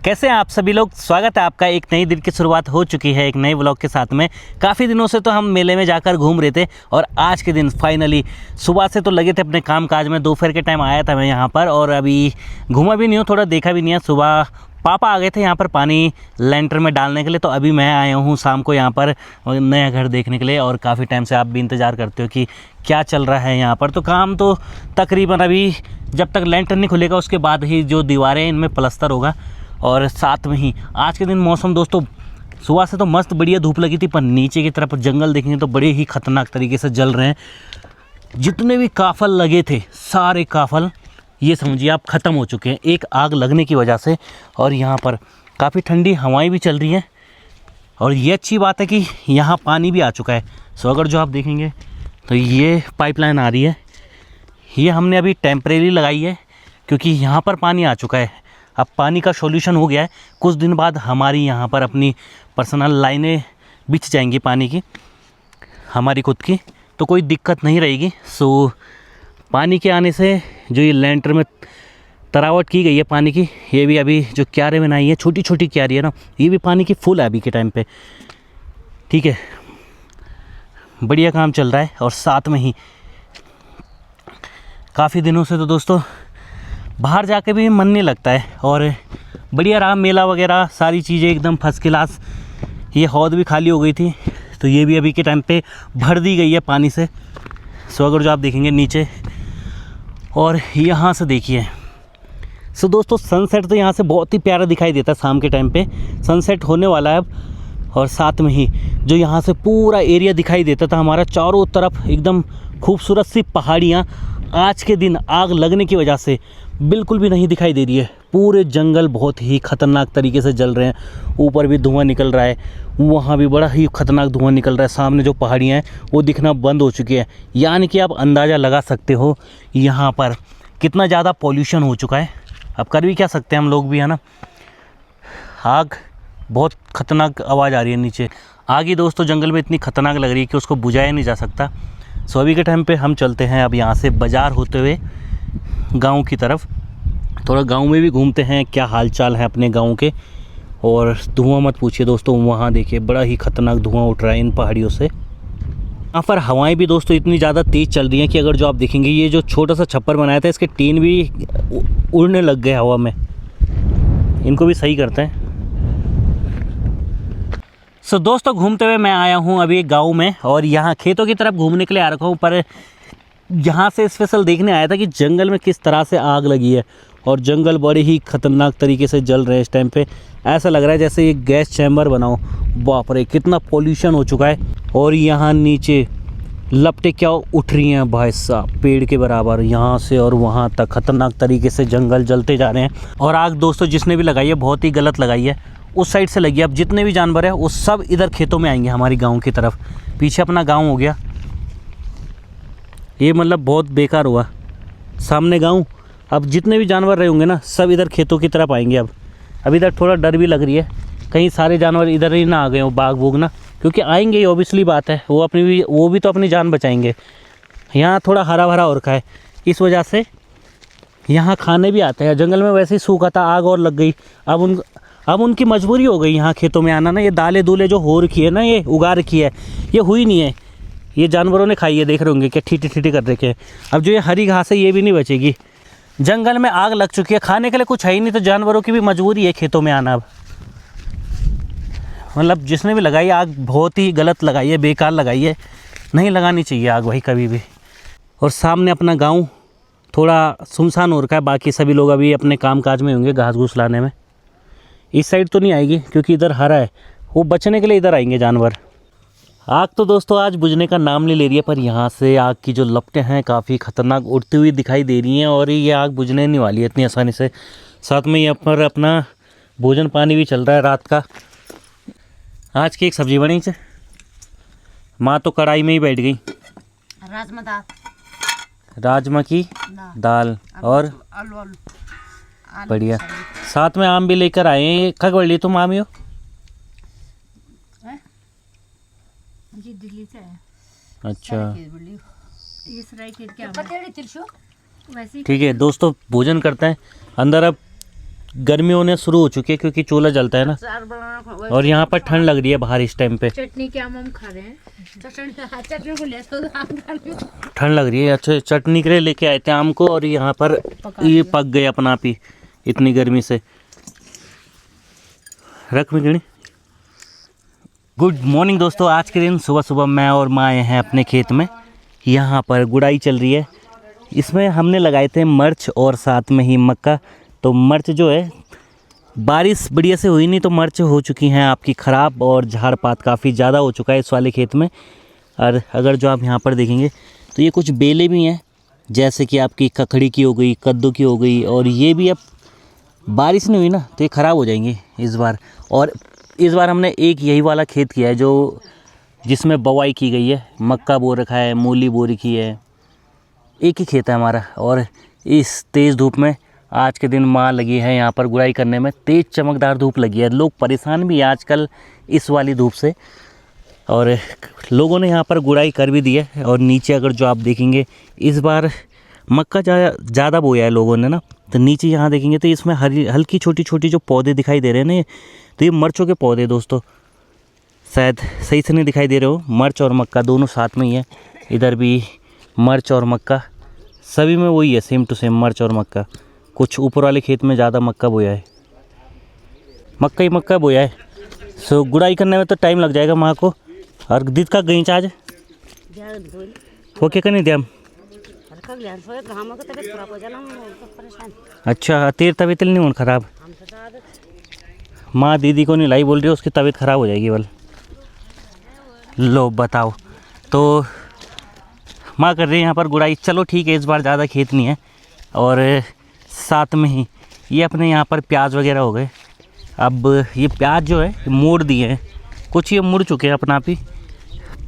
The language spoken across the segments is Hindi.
कैसे हैं आप सभी लोग। स्वागत है आपका। एक नई दिन की शुरुआत हो चुकी है एक नए व्लॉग के साथ में। काफ़ी दिनों से तो हम मेले में जाकर घूम रहे थे और आज के दिन फाइनली सुबह से तो लगे थे अपने काम काज में। दोपहर के टाइम आया था मैं यहाँ पर और अभी घूमा भी नहीं हूँ, थोड़ा देखा भी नहीं है। सुबह पापा आ गए थे यहाँ पर पानी लेंटर में डालने के लिए, तो अभी मैं आया हूँ शाम को यहाँ पर नया घर देखने के लिए। और काफ़ी टाइम से आप भी इंतज़ार करते हो कि क्या चल रहा है यहाँ पर। तो काम तो तकरीबन अभी जब तक लेंटर नहीं खुलेगा उसके बाद ही जो दीवारें हैं इनमें प्लस्तर होगा। और साथ में ही आज के दिन मौसम दोस्तों सुबह से तो मस्त बढ़िया धूप लगी थी, पर नीचे की तरफ जंगल देखेंगे तो बड़े ही खतरनाक तरीके से जल रहे हैं। जितने भी काफल लगे थे सारे काफल ये समझिए आप ख़त्म हो चुके हैं एक आग लगने की वजह से। और यहाँ पर काफ़ी ठंडी हवाएं भी चल रही हैं और ये अच्छी बात है कि यहाँ पानी भी आ चुका है। सो अगर जो आप देखेंगे तो ये पाइपलाइन आ रही है, ये हमने अभी टेम्परेरी लगाई है क्योंकि यहाँ पर पानी आ चुका है। अब पानी का सॉल्यूशन हो गया है, कुछ दिन बाद हमारी यहाँ पर अपनी पर्सनल लाइनें बिछ जाएंगी पानी की, हमारी खुद की, तो कोई दिक्कत नहीं रहेगी। सो पानी के आने से जो ये लेंटर में तरावट की गई है पानी की, ये भी अभी जो क्यारे बनाई है छोटी छोटी क्यारी है ना, ये भी पानी की फुल है अभी के टाइम पे। ठीक है, बढ़िया काम चल रहा है। और साथ में ही काफ़ी दिनों से तो दोस्तों बाहर जाके भी मन नहीं लगता है और बढ़िया रहा मेला वगैरह, सारी चीज़ें एकदम फर्स्ट क्लास। ये हौद भी खाली हो गई थी तो ये भी अभी के टाइम पे भर दी गई है पानी से। सो अगर जो आप देखेंगे नीचे और यहाँ से देखिए, सो दोस्तों सनसेट तो यहाँ से बहुत ही प्यारा दिखाई देता है। शाम के टाइम पे सनसेट होने वाला है अब। और साथ में ही जो यहाँ से पूरा एरिया दिखाई देता था हमारा चारों तरफ एकदम खूबसूरत सी पहाड़ियाँ, आज के दिन आग लगने की वजह से बिल्कुल भी नहीं दिखाई दे रही है। पूरे जंगल बहुत ही ख़तरनाक तरीके से जल रहे हैं। ऊपर भी धुआं निकल रहा है, वहाँ भी बड़ा ही ख़तरनाक धुआं निकल रहा है। सामने जो पहाड़ियाँ हैं वो दिखना बंद हो चुकी है। यानी कि आप अंदाज़ा लगा सकते हो यहाँ पर कितना ज़्यादा पॉल्यूशन हो चुका है। अब कर भी क्या सकते हैं हम लोग भी, है ना। आग बहुत ख़तरनाक आवाज़ आ रही है नीचे। आग ही दोस्तों जंगल में इतनी ख़तरनाक लग रही है कि उसको बुझाया नहीं जा सकता। सो अभी के टाइम पे हम चलते हैं अब यहाँ से बाज़ार होते हुए गांव की तरफ। थोड़ा गांव में भी घूमते हैं, क्या हालचाल है अपने गांव के। और धुआं मत पूछिए दोस्तों, वहाँ देखिए बड़ा ही ख़तरनाक धुआं उठ रहा है इन पहाड़ियों से। यहाँ पर हवाएं भी दोस्तों इतनी ज़्यादा तेज़ चल रही हैं कि अगर जो आप देखेंगे ये जो छोटा सा छप्पर बनाया था इसके टीन भी उड़ने लग गए हवा में। इनको भी सही करते हैं। सो दोस्तों घूमते हुए मैं आया हूँ अभी गांव में और यहाँ खेतों की तरफ घूमने के लिए आ रखा हूँ, पर यहाँ से स्पेशल देखने आया था कि जंगल में किस तरह से आग लगी है। और जंगल बड़े ही ख़तरनाक तरीके से जल रहे हैं इस टाइम पे। ऐसा लग रहा है जैसे ये गैस चैम्बर बनाओ। बाप रे कितना पॉल्यूशन हो चुका है। और यहाँ नीचे लपटें क्या उठ रही हैं भाई साहब, पेड़ के बराबर यहाँ से और वहाँ तक ख़तरनाक तरीके से जंगल जलते जा रहे हैं। और आग दोस्तों जिसने भी लगाई है बहुत ही गलत लगाई है, उस साइड से लगी है। अब जितने भी जानवर हैं वो सब इधर खेतों में आएंगे हमारी गाँव की तरफ। पीछे अपना गाँव हो गया ये, मतलब बहुत बेकार हुआ। सामने गाँव, अब जितने भी जानवर रहे होंगे ना सब इधर खेतों की तरफ आएंगे। अब इधर थोड़ा डर भी लग रही है कहीं सारे जानवर इधर ही ना आ गए हो, बाघ बूघ ना, क्योंकि आएंगे ही ऑब्वियसली बात है। वो भी तो अपनी जान बचाएंगे। यहाँ थोड़ा हरा भरा हो रखा है इस वजह से यहाँ खाने भी आते हैं। जंगल में वैसे ही सूखा था, आग और लग गई। अब उनकी मजबूरी हो गई यहाँ खेतों में आना ना। ये दालें दूले जो हो रखी है ना, ये उगा रखी है, ये हुई नहीं है, ये जानवरों ने खाई है। देख रहे होंगे क्या ठीठी ठीठी कर रखे हैं। अब जो ये हरी घास है ये भी नहीं बचेगी। जंगल में आग लग चुकी है, खाने के लिए कुछ है ही नहीं, तो जानवरों की भी मजबूरी है खेतों में आना। अब मतलब जिसने भी लगाई आग बहुत ही गलत लगाई है, बेकार लगाई है, नहीं लगानी चाहिए आग भाई कभी भी। और सामने अपना गांव थोड़ा सुनसान हो रखा है, बाकी सभी लोग अभी अपने काम काज में होंगे घास घूस लाने में। इस साइड तो नहीं आएगी क्योंकि इधर हरा है, वो बचने के लिए इधर आएंगे जानवर। आग तो दोस्तों आज बुझने का नाम नहीं ले रही है, पर यहाँ से आग की जो लपटें हैं काफ़ी ख़तरनाक उड़ती हुई दिखाई दे रही हैं और ये आग बुझने नहीं वाली है इतनी आसानी से। साथ में यहाँ पर अपना भोजन पानी भी चल रहा है रात का। आज की एक सब्जी बनी है, माँ तो कढ़ाई में ही बैठ गई। राजमा की दाल और बढ़िया, साथ में आम भी लेकर आए हैं। कब बढ़ ली तुम आम हो? जी दिल्ली से है। अच्छा ठीक है दोस्तों भोजन करते हैं। अंदर अब गर्मी होने शुरू हो चुकी है क्योंकि चूल्हा जलता है ना, और यहाँ पर ठंड लग रही है बाहर इस टाइम पे। चटनी के आम खा रहे हैं। चटनी को ले तो आम खा रहे हैं। ठंड लग रही है। अच्छा, चटनी के लिए लेके आए थे आम को, और यहाँ पर ये पक गए अपना आप ही इतनी गर्मी से। रख मिगणी। गुड मॉर्निंग दोस्तों, आज के दिन सुबह सुबह मैं और माँ आए हैं अपने खेत में। यहाँ पर गुड़ाई चल रही है। इसमें हमने लगाए थे मिर्च और साथ में ही मक्का। तो मिर्च जो है बारिश बढ़िया से हुई नहीं तो मिर्च हो चुकी हैं आपकी ख़राब, और झाड़ पात काफ़ी ज़्यादा हो चुका है इस वाले खेत में। और अगर जो आप यहाँ पर देखेंगे तो ये कुछ बेलें भी हैं, जैसे कि आपकी ककड़ी की हो गई, कद्दू की हो गई, और ये भी अब बारिश नहीं हुई ना तो ये ख़राब हो जाएंगे इस बार। और इस बार हमने एक यही वाला खेत किया है जो जिसमें बुवाई की गई है। मक्का बो रखा है, मूली बो रखी है, एक ही खेत है हमारा। और इस तेज़ धूप में आज के दिन माँ लगी है यहाँ पर गुड़ाई करने में। तेज़ चमकदार धूप लगी है, लोग परेशान भी हैं आजकल इस वाली धूप से, और लोगों ने यहाँ पर गुड़ाई कर भी दी है। और नीचे अगर जो आप देखेंगे इस बार मक्का ज़्यादा बोया है लोगों ने ना, तो नीचे यहाँ देखेंगे तो इसमें हल्की छोटी छोटी जो पौधे दिखाई दे रहे हैं ना, तो ये मिर्चों के पौधे दोस्तों। शायद सही से नहीं दिखाई दे रहे हो, मिर्च और मक्का दोनों साथ में ही है। इधर भी मिर्च और मक्का, सभी में वही है, सेम टू सेम मिर्च और मक्का। कुछ ऊपर वाले खेत में ज़्यादा मक्का बोया है, मक्का ही मक्का बोया है। सो गुड़ाई करने में तो टाइम लग जाएगा माँ को। और दीद का गई चार्ज ओके का नहीं दिया। अच्छा, तेरी तबीयत नहीं हो ख़राब? माँ दीदी को नहीं लाई, बोल रही है उसकी तबीयत ख़राब हो जाएगी बल। लो बताओ, तो माँ कर रही है यहाँ पर गुड़ाई। चलो ठीक है, इस बार ज़्यादा खेत नहीं है। और साथ में ही ये अपने यहाँ पर प्याज वगैरह हो गए। अब ये प्याज जो है मोड़ दिए हैं, कुछ ये मुड़ चुके हैं अपना आप ही,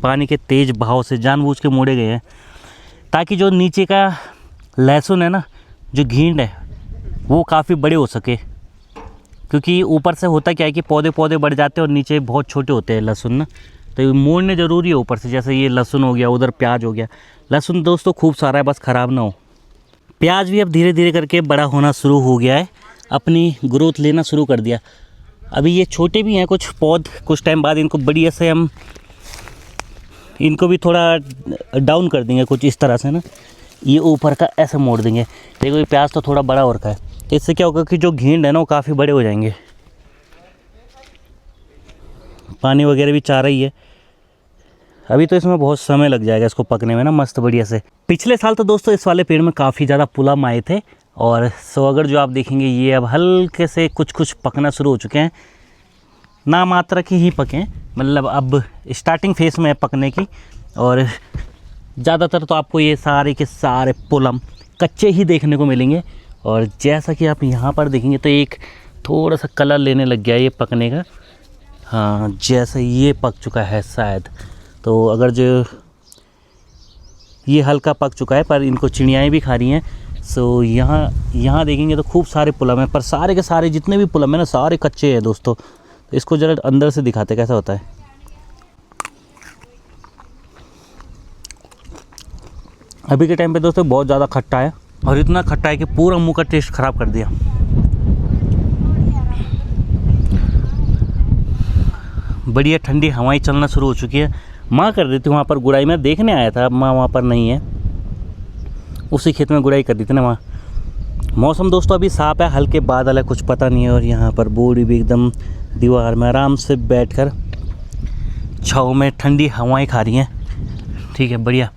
पानी के तेज़ बहाव से जानबूझ के मोड़े गए हैं, ताकि जो नीचे का लहसुन है ना, जो घींड है, वो काफ़ी बड़े हो सके। क्योंकि ऊपर से होता क्या है कि पौधे पौधे बढ़ जाते हैं और नीचे बहुत छोटे होते हैं लहसुन ना, तो ये मोड़ने ज़रूरी है ऊपर से। जैसे ये लहसुन हो गया, उधर प्याज हो गया। लहसुन दोस्तों खूब सारा है, बस ख़राब ना हो। प्याज भी अब धीरे धीरे करके बड़ा होना शुरू हो गया है, अपनी ग्रोथ लेना शुरू कर दिया। अभी ये छोटे भी हैं कुछ पौध, कुछ टाइम बाद इनको बढ़िया से हम इनको भी थोड़ा डाउन कर देंगे कुछ इस तरह से ना, ये ऊपर का ऐसे मोड़ देंगे। देखो ये प्याज तो थोड़ा बड़ा हो रखा है, इससे क्या होगा कि जो घींड है ना वो काफ़ी बड़े हो जाएंगे। पानी वगैरह भी चाह रही है। अभी तो इसमें बहुत समय लग जाएगा इसको पकने में ना, मस्त बढ़िया से। पिछले साल तो दोस्तों इस वाले पेड़ में काफ़ी ज़्यादा पुलम आए थे, और सो अगर जो आप देखेंगे ये अब हल्के से कुछ कुछ पकना शुरू हो चुके हैं। ना मात्रा की ही पके, मतलब अब स्टार्टिंग फेस में है पकने की। और ज़्यादातर तो आपको ये सारे के सारे पुलम कच्चे ही देखने को मिलेंगे। और जैसा कि आप यहाँ पर देखेंगे तो एक थोड़ा सा कलर लेने लग गया है ये पकने का। हाँ, जैसे ये पक चुका है शायद, तो अगर जो ये हल्का पक चुका है, पर इनको चिड़ियाएँ भी खा रही हैं। सो यहाँ देखेंगे तो खूब सारे पुलम हैं, पर सारे के सारे जितने भी पुलम हैं ना, सारे कच्चे हैं दोस्तों। तो इसको ज़रा अंदर से दिखाते कैसा होता है। अभी के टाइम पे दोस्तों बहुत ज़्यादा खट्टा है, और इतना खट्टा है कि पूरा मुंह का टेस्ट ख़राब कर दिया। बढ़िया ठंडी हवाएं चलना शुरू हो चुकी है। माँ कर रही थी वहाँ पर गुड़ाई, में देखने आया था, माँ वहाँ पर नहीं है, उसी खेत में गुड़ाई कर दी थी ना माँ। मौसम दोस्तों अभी साफ है, हल्के बादल है, कुछ पता नहीं है। और यहाँ पर बूढ़ी भी एकदम दीवार में आराम से बैठकर छाँव में ठंडी हवाएं खा रही हैं। ठीक है, बढ़िया।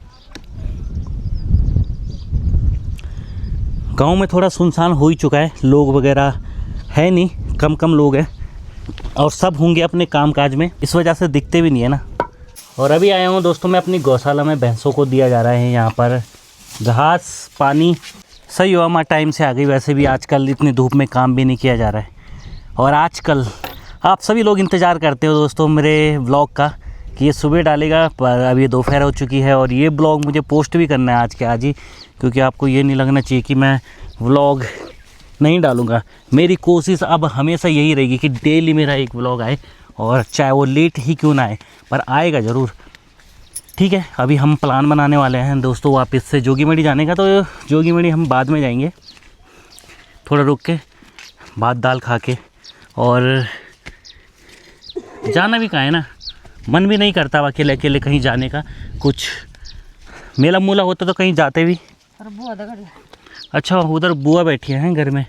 गांव में थोड़ा सुनसान हो ही चुका है, लोग वगैरह है नहीं, कम कम लोग हैं, और सब होंगे अपने कामकाज में, इस वजह से दिखते भी नहीं है ना। और अभी आया हूँ दोस्तों मैं अपनी गौशाला में, भैंसों को दिया जा रहा है यहाँ पर घास पानी। सही हुआ माँ टाइम से आ गई, वैसे भी आजकल इतनी धूप में काम भी नहीं किया जा रहा है। और आजकल आप सभी लोग इंतज़ार करते हो दोस्तों मेरे व्लॉग का कि ये सुबह डालेगा, पर अभी दोपहर हो चुकी है। और ये ब्लॉग मुझे पोस्ट भी करना है आज के आज ही, क्योंकि आपको ये नहीं लगना चाहिए कि मैं व्लॉग नहीं डालूँगा। मेरी कोशिश अब हमेशा यही रहेगी कि डेली मेरा एक व्लॉग आए, और चाहे वो लेट ही क्यों ना आए, पर आएगा ज़रूर। ठीक है, अभी हम प्लान बनाने वाले हैं दोस्तों वापस से जोगीमढ़ी जाने का। तो जोगीमढ़ी हम बाद में जाएंगे, थोड़ा रुक के भात दाल खा के, और जाना भी कहाँ है ना, मन भी नहीं करता अब अकेले अकेले कहीं जाने का। कुछ मेला मूला होता तो कहीं जाते भी। और बुआ दगड़ अच्छा उधर बुआ बैठी हैं घर में,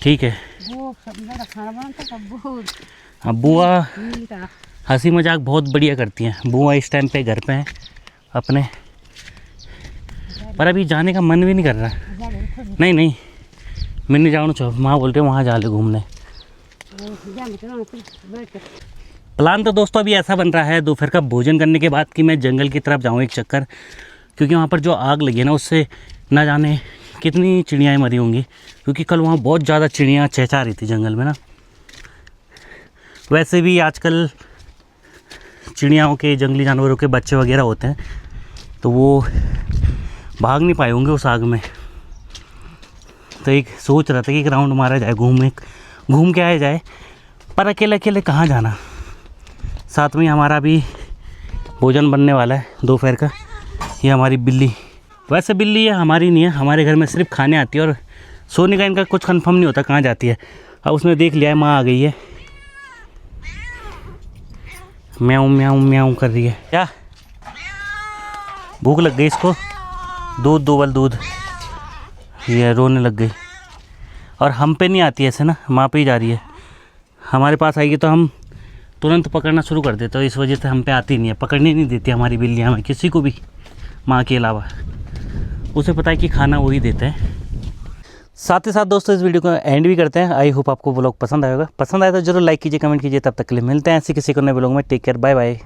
ठीक है। वो सब मेरा खाना बनाता था वो हाँ बुआ मिलता हंसी मजाक बहुत बढ़िया करती हैं। बुआ इस टाइम पे घर पे हैं अपने, पर अभी जाने का मन भी नहीं कर रहा। नहीं नहीं मैं नहीं जाऊँ चाह, माँ बोलते वहाँ जा ले घूमने। प्लान तो दोस्तों अभी ऐसा बन रहा है दोपहर का भोजन करने के बाद कि मैं जंगल की तरफ जाऊँ एक चक्कर, क्योंकि वहाँ पर जो आग लगी है ना उससे ना जाने कितनी चिड़ियाँ मरी होंगी, क्योंकि कल वहाँ बहुत ज़्यादा चिड़ियाँ चहचहा रही थी जंगल में ना। वैसे भी आजकल चिड़ियाओं के, जंगली जानवरों के बच्चे वगैरह होते हैं तो वो भाग नहीं पाए होंगे उस आग में। तो एक सोच रहा था कि एक राउंड मारा जाए, घूम के आया जाए, पर अकेले अकेले कहाँ जाना। साथ में हमारा भी भोजन बनने वाला है दोपहर का। ये हमारी बिल्ली, वैसे बिल्ली है हमारी नहीं है, हमारे घर में सिर्फ खाने आती है और सोने का इनका कुछ कंफर्म नहीं होता कहाँ जाती है। अब उसने देख लिया है माँ आ गई है, म्याऊं म्याऊं म्याऊं कर रही है। क्या भूख लग गई इसको, दूध दोबल दूध, ये रोने लग गई। और हम पे नहीं आती ऐसे ना, माँ पे ही जा रही है। हमारे पास आएगी तो हम तुरंत पकड़ना शुरू कर देते, तो इस वजह से हम पे आती नहीं है, पकड़ने नहीं देती हमारी बिल्ली हमें किसी को भी, माँ के अलावा। उसे पता है कि खाना वही देते हैं। साथ ही साथ दोस्तों इस वीडियो को एंड भी करते हैं। आई होप आपको व्लॉग पसंद आएगा, पसंद आए तो जरूर लाइक कीजिए, कमेंट कीजिए। तब तक के लिए मिलते हैं ऐसे किसी को नए व्लॉग में। Take care, bye bye.